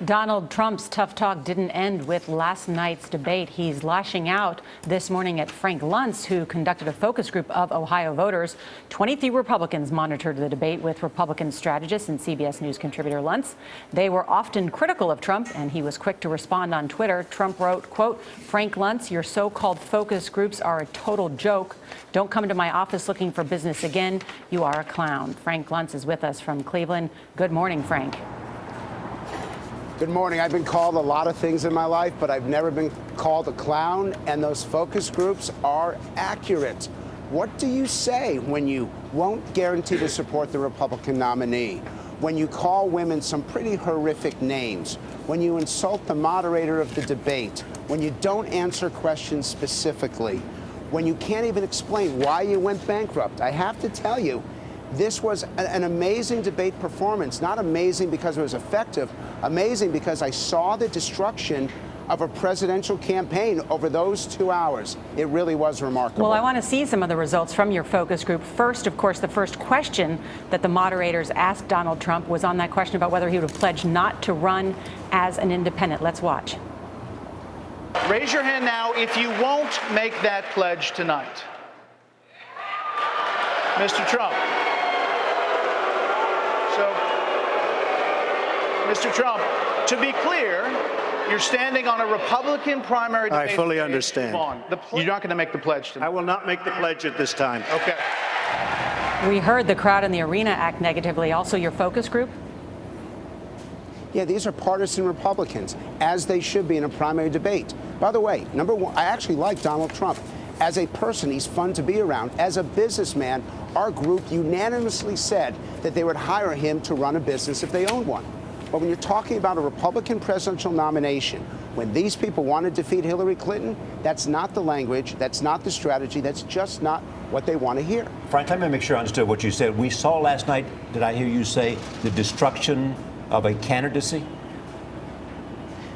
Donald Trump's tough talk didn't end with last night's debate. He's lashing out this morning at Frank Luntz, who conducted a focus group of Ohio voters. 23 Republicans monitored the debate with Republican strategist and CBS News contributor Luntz. They were often critical of Trump, and he was quick to respond on Twitter. Trump wrote, quote, "Frank Luntz, your so-called focus groups are a total joke. Don't come to my office looking for business again. You are a clown." Frank Luntz is with us from Cleveland. Good morning, Frank. Good morning. I've been called a lot of things in my life, but I've never been called a clown, and those focus groups are accurate. What do you say when you won't guarantee to support the Republican nominee, when you call women some pretty horrific names, when you insult the moderator of the debate, when you don't answer questions specifically, when you can't even explain why you went bankrupt? I have to tell you, this was an amazing debate performance. Not amazing because it was effective, amazing because I saw the destruction of a presidential campaign over those 2 hours. It really was remarkable. Well, I want to see some of the results from your focus group. First, of course, the first question that the moderators asked Donald Trump was on that question about whether he would have pledged not to run as an independent. Let's watch. Raise your hand now if you won't make that pledge tonight. Mr. Trump. So, Mr. Trump, to be clear, you're standing on a Republican primary debate. I fully understand. You're not going to make the pledge tonight. I will not make the pledge at this time. Okay. We heard the crowd in the arena act negatively. Also, your focus group? Yeah, these are partisan Republicans, as they should be in a primary debate. By the way, number one, I actually like Donald Trump. As a person, he's fun to be around. As a businessman, our group unanimously said that they would hire him to run a business if they owned one. But when you're talking about a Republican presidential nomination, when these people want to defeat Hillary Clinton, that's not the language, that's not the strategy, that's just not what they want to hear. Frank, let me make sure I understood what you said. We saw last night, did I hear you say, the destruction of a candidacy?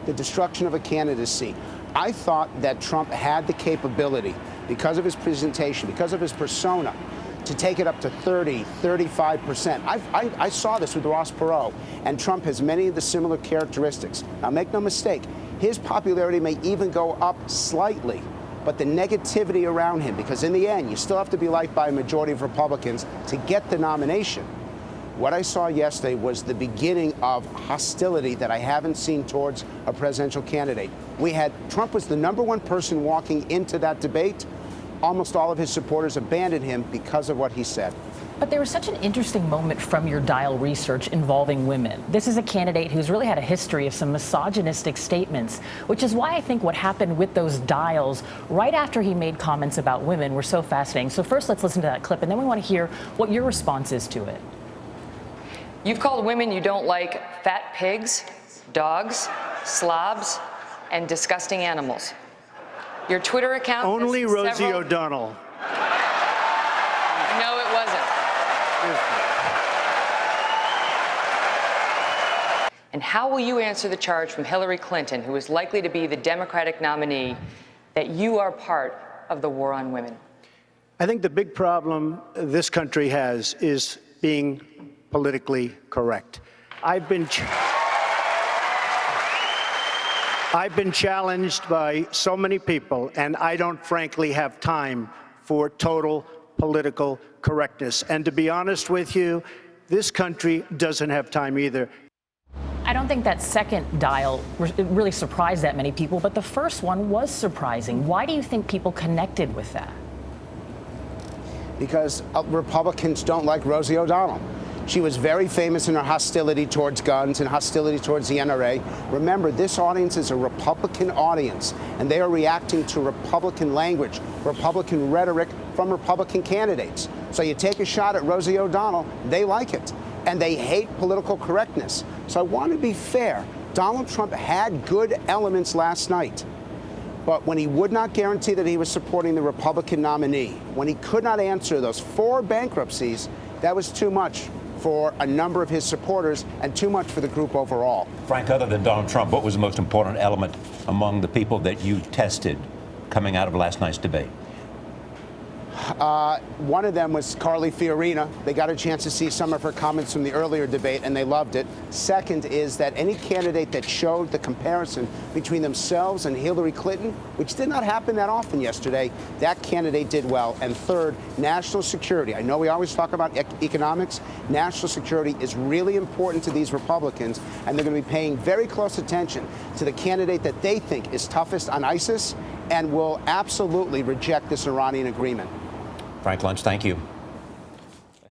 The destruction of a candidacy. I thought that Trump had the capability, because of his presentation, because of his persona, to take it up to 30, 35%. I saw this with Ross Perot, and Trump has many of the similar characteristics. Now, make no mistake, his popularity may even go up slightly, but the negativity around him, because in the end, you still have to be liked by a majority of Republicans to get the nomination. What I saw yesterday was the beginning of hostility that I haven't seen towards a presidential candidate. Trump was the #1 person walking into that debate. Almost all of his supporters abandoned him because of what he said. But there was such an interesting moment from your dial research involving women. This is a candidate who's really had a history of some misogynistic statements, which is why I think what happened with those dials right after he made comments about women were so fascinating. So first, let's listen to that clip, and then we want to hear what your response is to it. You've called women you don't like fat pigs, dogs, slobs, and disgusting animals. Your Twitter account Only Rosie O'Donnell. No, it wasn't. And how will you answer the charge from Hillary Clinton, who is likely to be the Democratic nominee, that you are part of the war on women? I think the big problem this country has is being politically correct. I've been challenged by so many people, and I don't frankly have time for total political correctness. And to be honest with you, this country doesn't have time either. I don't think that second dial really surprised that many people, but the first one was surprising. Why do you think people connected with that? Because Republicans don't like Rosie O'Donnell. She was very famous in her hostility towards guns and hostility towards the NRA. Remember, this audience is a Republican audience, and they are reacting to Republican language, Republican rhetoric from Republican candidates. So you take a shot at Rosie O'Donnell, they like it, and they hate political correctness. So I want to be fair. Donald Trump had good elements last night. But when he would not guarantee that he was supporting the Republican nominee, when he could not answer those 4 bankruptcies, that was too much for a number of his supporters and too much for the group overall. Frank, other than Donald Trump, what was the most important element among the people that you tested coming out of last night's debate? One of them was Carly Fiorina. They got a chance to see some of her comments from the earlier debate, and they loved it. Second is that any candidate that showed the comparison between themselves and Hillary Clinton, which did not happen that often yesterday, that candidate did well. And third, national security. I know we always talk about economics. National security is really important to these Republicans, and they're going to be paying very close attention to the candidate that they think is toughest on ISIS and will absolutely reject this Iranian agreement. Frank Luntz, thank you.